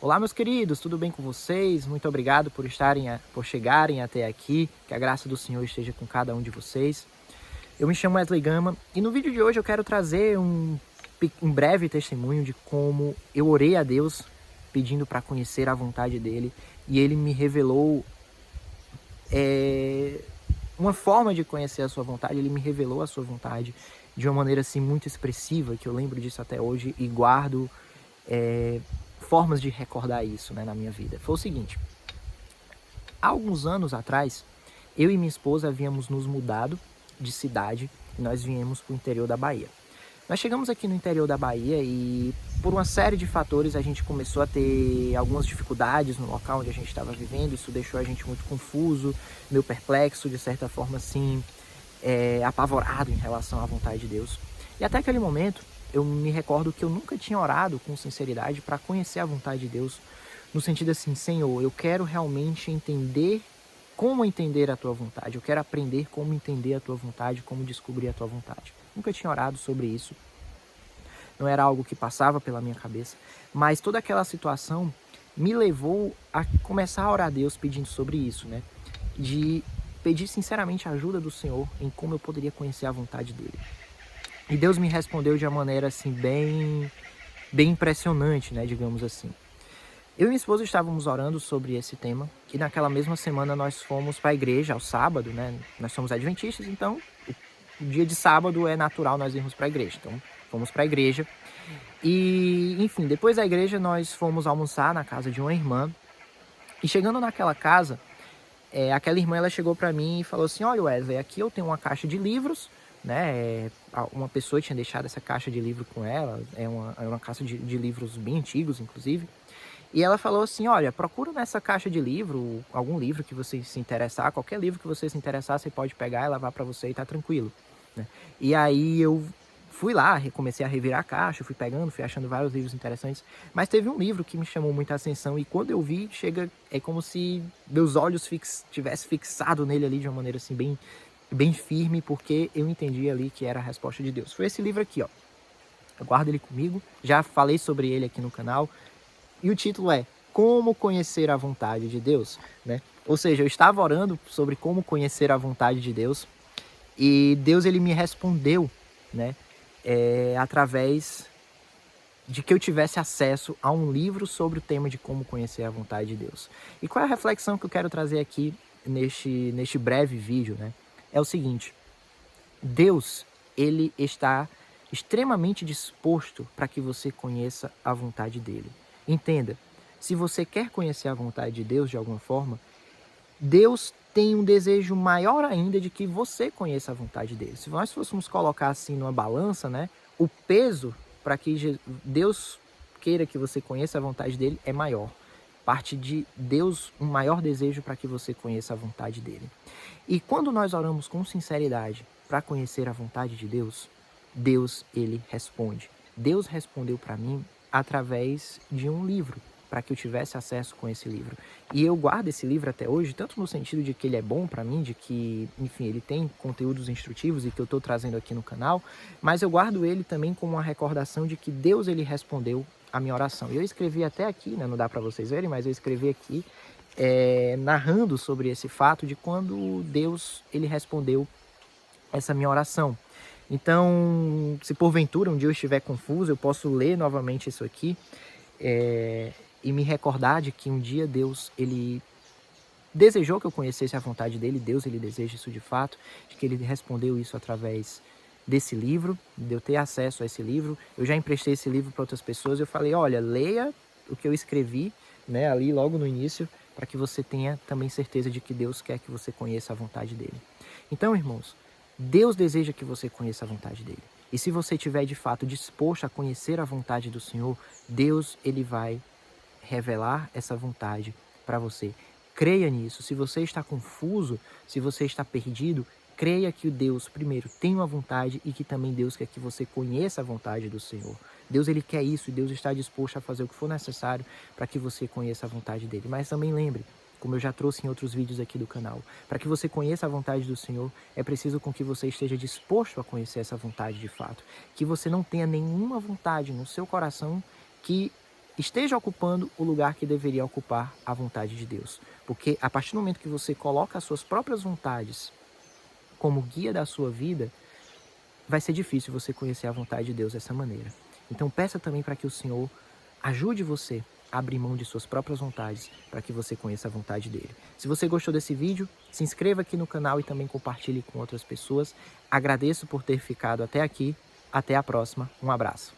Olá, meus queridos, tudo bem com vocês? Muito obrigado por chegarem até aqui. Que a graça do Senhor esteja com cada um de vocês. Eu me chamo Wesley Gama e no vídeo de hoje eu quero trazer um breve testemunho de como eu orei a Deus pedindo para conhecer a vontade dele e ele me revelou uma forma de conhecer a sua vontade. Ele me revelou a sua vontade de uma maneira assim muito expressiva, que eu lembro disso até hoje e guardo formas de recordar isso, né, na minha vida. Foi o seguinte: há alguns anos atrás, eu e minha esposa havíamos nos mudado de cidade e nós viemos para o interior da Bahia. Nós chegamos aqui no interior da Bahia e por uma série de fatores a gente começou a ter algumas dificuldades no local onde a gente estava vivendo. Isso deixou a gente muito confuso, meio perplexo, de certa forma assim, apavorado em relação à vontade de Deus. E até aquele momento eu me recordo que eu nunca tinha orado com sinceridade para conhecer a vontade de Deus, no sentido assim: Senhor, eu quero realmente entender como entender a tua vontade, eu quero aprender como entender a tua vontade, como descobrir a tua vontade. Nunca tinha orado sobre isso, não era algo que passava pela minha cabeça, mas toda aquela situação me levou a começar a orar a Deus pedindo sobre isso, né? De pedir sinceramente a ajuda do Senhor em como eu poderia conhecer a vontade dele. E Deus me respondeu de uma maneira assim bem impressionante, né, digamos assim. Eu e minha esposa estávamos orando sobre esse tema e naquela mesma semana nós fomos para a igreja ao sábado, né? Nós somos adventistas, então o dia de sábado é natural nós irmos para a igreja. Então fomos para a igreja e, enfim, depois da igreja nós fomos almoçar na casa de uma irmã. E chegando naquela casa, aquela irmã ela chegou para mim e falou assim: olha, Wesley, aqui eu tenho uma caixa de livros, né? Uma pessoa tinha deixado essa caixa de livro com ela, é uma caixa de livros bem antigos, inclusive. E ela falou assim: olha, procura nessa caixa de livro algum livro que você se interessar, qualquer livro que você se interessar, você pode pegar e levar para você e tá tranquilo, né? E aí eu fui lá, comecei a revirar a caixa, fui pegando, fui achando vários livros interessantes, mas teve um livro que me chamou muita atenção e quando eu vi, é como se meus olhos tivessem fixado nele ali de uma maneira assim bem firme, porque eu entendi ali que era a resposta de Deus. Foi esse livro aqui, ó. Eu guardo ele comigo, já falei sobre ele aqui no canal. E o título é Como Conhecer a Vontade de Deus, né? Ou seja, eu estava orando sobre como conhecer a vontade de Deus e Deus ele me respondeu, né? Através de que eu tivesse acesso a um livro sobre o tema de como conhecer a vontade de Deus. E qual é a reflexão que eu quero trazer aqui neste breve vídeo, né? É o seguinte: Deus, ele está extremamente disposto para que você conheça a vontade dele. Entenda, se você quer conhecer a vontade de Deus de alguma forma, Deus tem um desejo maior ainda de que você conheça a vontade dele. Se nós fôssemos colocar assim numa balança, né, o peso para que Deus queira que você conheça a vontade dele é maior. Parte de Deus um maior desejo para que você conheça a vontade dele. E quando nós oramos com sinceridade para conhecer a vontade de Deus, Deus ele responde. Deus respondeu para mim através de um livro, para que eu tivesse acesso com esse livro. E eu guardo esse livro até hoje, tanto no sentido de que ele é bom para mim, de que, enfim, ele tem conteúdos instrutivos e que eu estou trazendo aqui no canal, mas eu guardo ele também como uma recordação de que Deus ele respondeu a minha oração. E eu escrevi até aqui, né, não dá para vocês verem, mas eu escrevi aqui narrando sobre esse fato de quando Deus ele respondeu essa minha oração. Então, se porventura um dia eu estiver confuso, eu posso ler novamente isso aqui e me recordar de que um dia Deus ele desejou que eu conhecesse a vontade dele. Deus ele deseja isso de fato, de que ele respondeu isso através desse livro, de eu ter acesso a esse livro. Eu já emprestei esse livro para outras pessoas. Eu falei: olha, leia o que eu escrevi, né, ali logo no início, para que você tenha também certeza de que Deus quer que você conheça a vontade dele. Então, irmãos, Deus deseja que você conheça a vontade dele. E se você estiver de fato disposto a conhecer a vontade do Senhor, Deus ele vai revelar essa vontade para você. Creia nisso. Se você está confuso, se você está perdido, creia que o Deus, primeiro, tem uma vontade e que também Deus quer que você conheça a vontade do Senhor. Deus ele quer isso e Deus está disposto a fazer o que for necessário para que você conheça a vontade dele. Mas também lembre, como eu já trouxe em outros vídeos aqui do canal, para que você conheça a vontade do Senhor, é preciso com que você esteja disposto a conhecer essa vontade de fato. Que você não tenha nenhuma vontade no seu coração que esteja ocupando o lugar que deveria ocupar a vontade de Deus. Porque a partir do momento que você coloca as suas próprias vontades como guia da sua vida, vai ser difícil você conhecer a vontade de Deus dessa maneira. Então peça também para que o Senhor ajude você a abrir mão de suas próprias vontades para que você conheça a vontade dele. Se você gostou desse vídeo, se inscreva aqui no canal e também compartilhe com outras pessoas. Agradeço por ter ficado até aqui. Até a próxima. Um abraço.